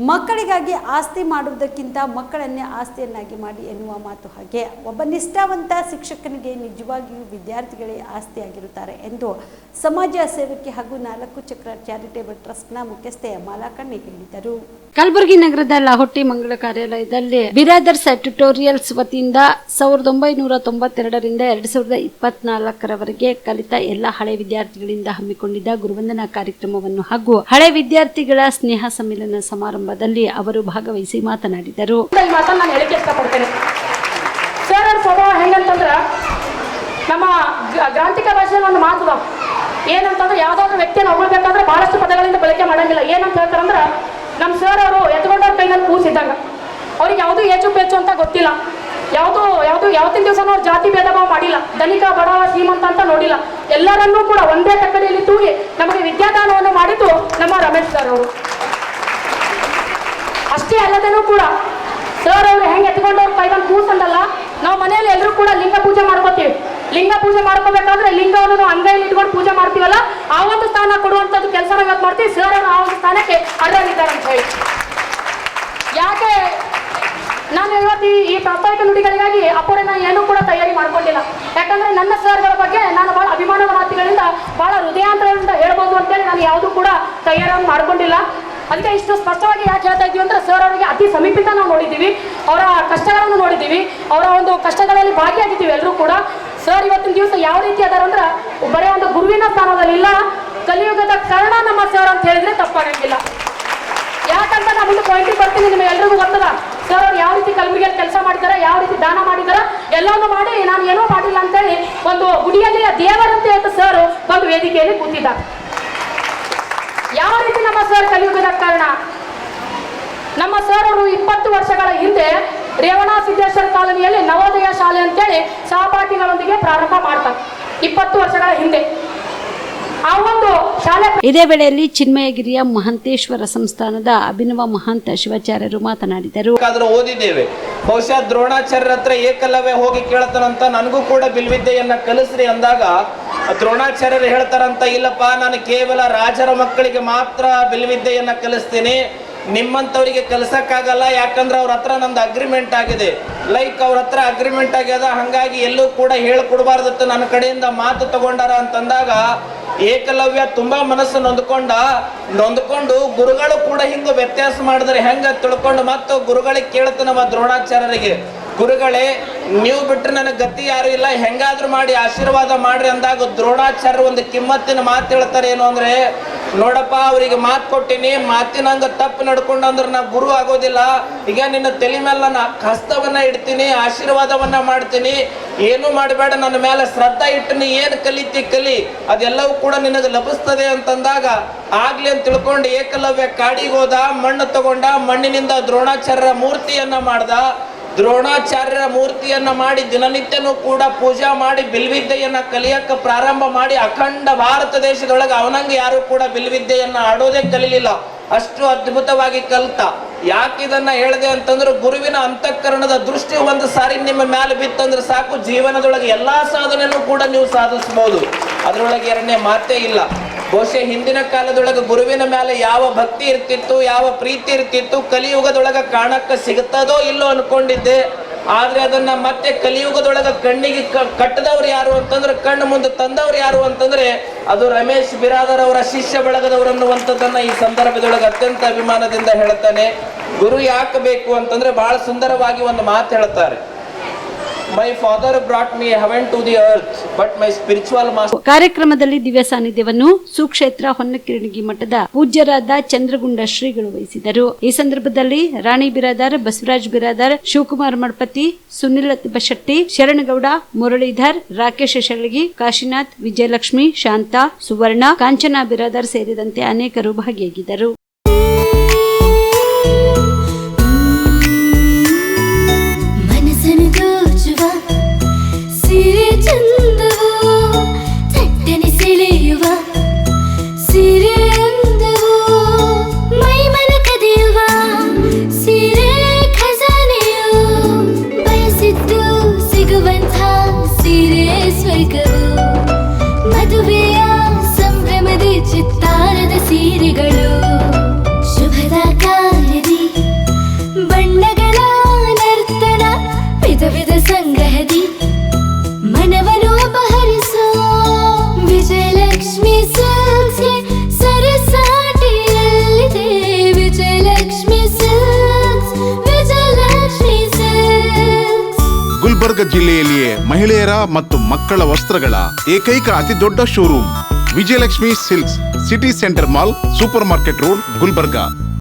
ಮಕ್ಕಳಿಗಾಗಿ ಆಸ್ತಿ ಮಾಡುವುದಕ್ಕಿಂತ ಮಕ್ಕಳನ್ನೇ ಆಸ್ತಿಯನ್ನಾಗಿ ಮಾಡಿ ಎನ್ನುವ ಮಾತು ಹಾಗೆ. ಒಬ್ಬ ನಿಷ್ಠಾವಂತ ಶಿಕ್ಷಕನಿಗೆ ನಿಜವಾಗಿಯೂ ವಿದ್ಯಾರ್ಥಿಗಳೇ ಆಸ್ತಿಯಾಗಿರುತ್ತಾರೆ ಎಂದು ಸಮಾಜ ಸೇವಕಿ ಹಾಗೂ 4 ಚಕ್ರ ಚಾರಿಟೇಬಲ್ ಟ್ರಸ್ಟ್ನ ಮುಖ್ಯಸ್ಥೆ ಮಾಲಾಕಣ್ಣಿ ಹೇಳಿದರು. ಕಲಬುರಗಿ ನಗರದ ಲಾಹೊಟ್ಟಿ ಮಂಗಳ ಕಾರ್ಯಾಲಯದಲ್ಲಿ ಬಿರಾದರ್ಸ್ ಟ್ಯುಟೋರಿಯಲ್ಸ್ ವತಿಯಿಂದ 1992 ರಿಂದ 2024 ಕಲಿತ ಎಲ್ಲ ಹಳೆ ವಿದ್ಯಾರ್ಥಿಗಳಿಂದ ಹಮ್ಮಿಕೊಂಡಿದ್ದ ಗುರುವಂದನಾ ಕಾರ್ಯಕ್ರಮವನ್ನು ಹಾಗೂ ಹಳೆ ವಿದ್ಯಾರ್ಥಿಗಳ ಸ್ನೇಹ ಸಮ್ಮೇಳನ ಸಮಾರಂಭದಲ್ಲಿ ಅವರು ಭಾಗವಹಿಸಿ ಮಾತನಾಡಿದರು. ನಮ್ಮ ಗ್ರಾಂಥಿಕ ಭಾಷೆಯಲ್ಲಿ ಒಂದು ಮಾತು ಏನಂತಂದ್ರೆ ಯಾವುದಾದ್ರೂ ವ್ಯಕ್ತಿಯನ್ನು ಹೊಗಳ್ಬೇಕಾದ್ರೆ ಬಹಳಷ್ಟು ಪದಗಳಿಂದ ಬಳಕೆ ಮಾಡಂಗಿಲ್ಲ. ಏನಂತ ಹೇಳ್ತಾರಂದ್ರೆ ನಮ್ಮ ಸರ್ ಅವರು ಎತ್ಕೊಂಡವ್ರ ಕೈನಲ್ಲಿ ಕೂಸಿದ್ದಂಗ, ಅವ್ರಿಗೆ ಯಾವುದು ಹೆಚ್ಚು ಪೇಚು ಅಂತ ಗೊತ್ತಿಲ್ಲ. ಯಾವತ್ತಿನ ದಿವಸನೂ ಅವ್ರು ಜಾತಿ ಭೇದ ಭಾವ ಮಾಡಿಲ್ಲ, ಧನಿಕ ಬಡವ ಶ್ರೀಮಂತ ಅಂತ ನೋಡಿಲ್ಲ. ಎಲ್ಲರನ್ನೂ ಕೂಡ ಒಂದೇ ತಕ್ಕಡಿಯಲ್ಲಿ ತೂಗಿ ನಮಗೆ ವಿದ್ಯಾದಾನವನ್ನು ಮಾಡಿದ್ದು ನಮ್ಮ ರಮೇಶ್ ಸರ್ ಅವರು. ಅಷ್ಟೇ ಅಲ್ಲದೇನೂ ಕೂಡ ಸರ್ ಅವರು ಹೆಂಗೆ ಎತ್ಕೊಂಡವ್ರ ಕೈಗೊಂಡು ಕೂಸಂದಲ್ಲ, ನಾವು ಮನೆಯಲ್ಲಿ ಎಲ್ಲರೂ ಕೂಡ ಲಿಂಗ ಪೂಜೆ ಮಾಡ್ಕೋತೀವಿ. ಲಿಂಗ ಪೂಜೆ ಮಾಡ್ಕೋಬೇಕಾದ್ರೆ ಲಿಂಗವನ್ನು ನಾವು ಅಂಗೈಯಲ್ಲಿ ಇಟ್ಕೊಂಡು ಪೂಜೆ ಮಾಡ್ತೀವಲ್ಲ, ಆ ಒಂದು ಸ್ಥಾನ ಕೊಡುವಂಥದ್ದು ಕೆಲಸನ ಇವತ್ತು ಮಾಡ್ತೀವಿ. ಸರ್ ಅವರು ಆ ಒಂದು ಸ್ಥಾನಕ್ಕೆ ಅರ್ಹರಿದ್ದಾರೆ ಅಂತ ಹೇಳಿ. ಯಾಕೆ ನಾನು ಇವತ್ತು ಈ ಪ್ರಾಸ್ತಾವಿಕ ನುಡಿಗಳಿಗಾಗಿ ಅಪ್ಪಡೆ ನಾನು ಏನೂ ಕೂಡ ತಯಾರಿ ಮಾಡ್ಕೊಂಡಿಲ್ಲ. ಯಾಕಂದ್ರೆ ನನ್ನ ಸರ್ಗಳ ಬಗ್ಗೆ ನಾನು ಬಹಳ ಅಭಿಮಾನದ ಮಾತುಗಳಿಂದ ಬಹಳ ಹೃದಯಾಂತರದಿಂದ ಹೇಳ್ಬೋದು ಅಂತೇಳಿ ನಾನು ಯಾವುದೂ ಕೂಡ ತಯಾರನ್ನು ಮಾಡ್ಕೊಂಡಿಲ್ಲ. ಅದಕ್ಕೆ ಇಷ್ಟು ಸ್ಪಷ್ಟವಾಗಿ ಯಾಕೆ ಹೇಳ್ತಾ ಇದ್ದೀವಿ ಅಂದ್ರೆ ಸರ್ ಅವರಿಗೆ ಅತಿ ಸಮೀಪಿತ ನಾವು ನೋಡಿದ್ದೀವಿ, ಅವರ ಕಷ್ಟಗಳನ್ನು ನೋಡಿದ್ದೀವಿ, ಅವರ ಒಂದು ಕಷ್ಟಗಳಲ್ಲಿ ಭಾಗಿಯಾಗಿದ್ದೀವಿ ಎಲ್ಲರೂ ಕೂಡ. ಸರ್ ಇವತ್ತಿನ ದಿವಸ ಯಾವ ರೀತಿ ಅದಾರ ಅಂದ್ರೆ ಬರೀ ಒಂದು ಗುರುವಿನ ಸ್ಥಾನದಲ್ಲಿ ಇಲ್ಲ, ಕಲಿಯುಗದ ಕಾರಣ ನಮ್ಮ ಸರ್ ಅಂತ ಹೇಳಿದ್ರೆ ತಪ್ಪಾಗಂಗಿಲ್ಲ. ಯಾಕಂತ ನಾನು ಮುಂದೆ ಪಾಯಿಂಟಿಗೆ ಬರ್ತೀನಿ, ನಿಮಗೆ ಎಲ್ರಿಗೂ ಗೊತ್ತದ ಸರ್ ಅವ್ರು ಯಾವ ರೀತಿ ಕಲಬುರಗಿಯಲ್ಲಿ ಕೆಲಸ ಮಾಡಿದ್ದಾರೆ, ಯಾವ ರೀತಿ ದಾನ ಮಾಡಿದ್ದಾರೆ, ಎಲ್ಲವನ್ನೂ ಮಾಡಿ ನಾನು ಏನೂ ಮಾಡಿಲ್ಲ ಅಂತೇಳಿ ಒಂದು ಗುಡಿಯಲ್ಲಿ ದೇವರಂತ ಹೇಳ್ತಾ ಸರ್ ಒಂದು ವೇದಿಕೆಯಲ್ಲಿ ಕೂತಿದ್ದಾರೆ. ಯಾವ ರೀತಿ ನಮ್ಮ ಸರ್ ಕಲಿಯುಗದ ಕಾರಣ? ನಮ್ಮ ಸರ್ ಅವರು 20 ವರ್ಷಗಳ ಹಿಂದೆ ರೇವಣ ಸಿದ್ದೇಶ್ವರ ಕಾಲೋನಿಯಲ್ಲಿ ನವೋದಯ ಶಾಲೆ ಅಂತೇಳಿ ಸಹಪಾಠಿಗಳೊಂದಿಗೆ ಪ್ರಾರಂಭ ಮಾಡ್ತಾರೆ. 20 ವರ್ಷಗಳ ಹಿಂದೆ ಆ ಒಂದು ಶಾಲೆ. ಇದೇ ವೇಳೆಯಲ್ಲಿ ಚಿನ್ಮಯಗಿರಿಯ ಮಹಂತೇಶ್ವರ ಸಂಸ್ಥಾನದ ಅಭಿನವ ಮಹಂತ ಶಿವಾಚಾರ್ಯರು ಮಾತನಾಡಿದರು. ಓದಿದ್ದೇವೆ, ಬಹುಶಃ ದ್ರೋಣಾಚಾರ್ಯರ ಹತ್ರ ಏಕಲವ್ಯ ಹೋಗಿ ಕೇಳ್ತಾರಂತ ನನಗೂ ಕೂಡ ಬಿಲ್ವಿದ್ಯೆಯನ್ನ ಕಲಿಸ್ರಿ ಅಂದಾಗ ದ್ರೋಣಾಚಾರ್ಯರು ಹೇಳ್ತಾರಂತ, ಇಲ್ಲಪ್ಪ ನಾನು ಕೇವಲ ರಾಜರ ಮಕ್ಕಳಿಗೆ ಮಾತ್ರ ಬಿಲ್ವಿದ್ಯೆಯನ್ನ ಕಲಿಸ್ತೀನಿ, ನಿಮ್ಮಂತವರಿಗೆ ಕಲಿಸಕ್ಕಾಗಲ್ಲ. ಯಾಕಂದ್ರೆ ಅವ್ರ ಹತ್ರ ನಂದು ಅಗ್ರಿಮೆಂಟ್ ಆಗಿದೆ, ಅವ್ರ ಹತ್ರ ಅಗ್ರಿಮೆಂಟ್ ಆಗ್ಯದ, ಹಂಗಾಗಿ ಎಲ್ಲೂ ಕೂಡ ಹೇಳ್ಕೊಡ್ಬಾರ್ದತ್ತ ನನ್ನ ಕಡೆಯಿಂದ ಮಾತು ತಗೊಂಡಾರ ಅಂತಂದಾಗ ಏಕಲವ್ಯ ತುಂಬಾ ಮನಸ್ಸು ನೊಂದ್ಕೊಂಡು ಗುರುಗಳು ಕೂಡ ಹಿಂಗ ವ್ಯತ್ಯಾಸ ಮಾಡಿದ್ರೆ ಹೆಂಗ ತಿಳ್ಕೊಂಡು ಮತ್ತು ಗುರುಗಳಿಗೆ ಕೇಳ್ತಾನವ ದ್ರೋಣಾಚಾರ್ಯರಿಗೆ, ಗುರುಗಳೇ ನೀವು ಬಿಟ್ಟರೆ ನನಗೆ ಗತಿ ಯಾರು ಇಲ್ಲ, ಹೆಂಗಾದ್ರೂ ಮಾಡಿ ಆಶೀರ್ವಾದ ಮಾಡ್ರಿ ಅಂದಾಗ ದ್ರೋಣಾಚಾರ್ಯ ಒಂದು ಕಿಮ್ಮತ್ತಿನ ಮಾತು ಹೇಳ್ತಾರೆ. ಏನು ಅಂದ್ರೆ, ನೋಡಪ್ಪ ಅವರಿಗೆ ಮಾತು ಕೊಟ್ಟಿನಿ, ಮಾತಿನಂಗ ತಪ್ಪು ನಡ್ಕೊಂಡಂದ್ರೆ ನಾ ಗುರು ಆಗೋದಿಲ್ಲ, ಈಗ ನಿನ್ನ ತಲೆ ಮೇಲೆ ನಾನು ಹಸ್ತವನ್ನ ಇಡ್ತೀನಿ, ಆಶೀರ್ವಾದವನ್ನ ಮಾಡ್ತೀನಿ, ಏನು ಮಾಡಬೇಡ, ನನ್ನ ಮೇಲೆ ಶ್ರದ್ಧಾ ಇಟ್ಟಿನಿ, ಏನು ಕಲಿ ಅದೆಲ್ಲವೂ ಕೂಡ ನಿನಗೆ ಲಭಿಸ್ತದೆ ಅಂತಂದಾಗ ಆಗ್ಲಿ ಅಂತ ತಿಳ್ಕೊಂಡು ಏಕಲವ್ಯ ಕಾಡಿಗೆ ಹೋದ, ಮಣ್ಣು ತಗೊಂಡ, ಮಣ್ಣಿನಿಂದ ದ್ರೋಣಾಚಾರ್ಯರ ಮೂರ್ತಿಯನ್ನ ಮಾಡ್ದ. ದ್ರೋಣಾಚಾರ್ಯರ ಮೂರ್ತಿಯನ್ನ ಮಾಡಿ ದಿನನಿತ್ಯನೂ ಕೂಡ ಪೂಜಾ ಮಾಡಿ ಬಿಲ್ವಿದ್ಯೆಯನ್ನ ಕಲಿಯಕ್ಕೆ ಪ್ರಾರಂಭ ಮಾಡಿ ಅಖಂಡ ಭಾರತ ದೇಶದೊಳಗೆ ಅವನಂಗೆ ಯಾರು ಕೂಡ ಬಿಲ್ವಿದ್ಯೆಯನ್ನ ಆಡೋದೇ ಕಲಿಲಿಲ್ಲ, ಅಷ್ಟು ಅದ್ಭುತವಾಗಿ ಕಲಿತ. ಯಾಕೆ ಇದನ್ನ ಹೇಳಿದೆ ಅಂತಂದ್ರೆ, ಗುರುವಿನ ಅಂತಃಕರಣದ ದೃಷ್ಟಿ ಒಂದು ಸಾರಿ ನಿಮ್ಮ ಮೇಲೆ ಬಿತ್ತಂದ್ರೆ ಸಾಕು, ಜೀವನದೊಳಗೆ ಎಲ್ಲಾ ಸಾಧನೆನೂ ಕೂಡ ನೀವು ಸಾಧಿಸಬಹುದು, ಅದರೊಳಗೆ ಎರಡನೇ ಮಾತೇ ಇಲ್ಲ. ಬಹುಶಃ ಹಿಂದಿನ ಕಾಲದೊಳಗೆ ಗುರುವಿನ ಮೇಲೆ ಯಾವ ಭಕ್ತಿ ಇರ್ತಿತ್ತು, ಯಾವ ಪ್ರೀತಿ ಇರ್ತಿತ್ತು, ಕಲಿಯುಗದೊಳಗೆ ಕಾಣಕ್ಕೆ ಸಿಗುತ್ತದೋ ಇಲ್ಲೋ ಅನ್ಕೊಂಡಿದ್ದೆ. ಆದ್ರೆ ಅದನ್ನ ಮತ್ತೆ ಕಲಿಯುಗದೊಳಗೆ ಕಣ್ಣಿಗೆ ಕಟ್ಟದವ್ರು ಯಾರು ಅಂತಂದ್ರೆ, ಕಣ್ಣು ಮುಂದೆ ತಂದವ್ರು ಯಾರು ಅಂತಂದ್ರೆ ಅದು ರಮೇಶ್ ಬಿರಾದರ್ ಅವರ ಶಿಷ್ಯ ಬಳಗದವರು ಅನ್ನುವಂಥದ್ದನ್ನ ಈ ಸಂದರ್ಭದೊಳಗೆ ಅತ್ಯಂತ ಅಭಿಮಾನದಿಂದ ಹೇಳ್ತಾನೆ. ಗುರು ಯಾಕೆ ಬೇಕು ಅಂತಂದ್ರೆ ಬಹಳ ಸುಂದರವಾಗಿ ಒಂದು ಮಾತು ಹೇಳ್ತಾರೆ, My father brought me heaven to the earth, but my spiritual master. ಕಾರ್ಯಕ್ರಮದಲ್ಲಿ ದಿವ್ಯ ಸಾನ್ನಿಧ್ಯವನ್ನು ಸುಕ್ಷೇತ್ರ ಹೊನ್ನಕಿರಣಗಿ ಮಠದ ಪೂಜ್ಯರಾದ ಚಂದ್ರಗುಂಡ ಶ್ರೀಗಳು ವಹಿಸಿದರು. ಈ ಸಂದರ್ಭದಲ್ಲಿ ರಾಣಿ ಬಿರಾದರ್, ಬಸವರಾಜ್ ಬಿರಾದರ್, ಶಿವಕುಮಾರ್ ಮಡ್ಪತಿ, ಸುನಿಲ್ ಬಶೆಟ್ಟಿ, ಶರಣಗೌಡ, ಮುರಳೀಧರ್, ರಾಕೇಶ್ ಶೆಳಗಿ, ಕಾಶಿನಾಥ್, ವಿಜಯಲಕ್ಷ್ಮಿ, ಶಾಂತಾ, ಸುವರ್ಣ, ಕಾಂಚನಾ ಬಿರಾದರ್ ಸೇರಿದಂತೆ ಅನೇಕರು ಭಾಗಿಯಾಗಿದ್ದರು. ಮದುವೆಯ ಸಂಭ್ರಮದ ಚಿತ್ತಾರದ ಸೀರೆಗಳು ಜಿಲ್ಲೆಯಲ್ಲಿಯೇ ಮಹಿಳೆಯರ ಮತ್ತು ಮಕ್ಕಳ ವಸ್ತ್ರಗಳ ಏಕೈಕ ಅತಿ ದೊಡ್ಡ showroom Vijayalakshmi silks, city centre mall, super market road, Gulbarga.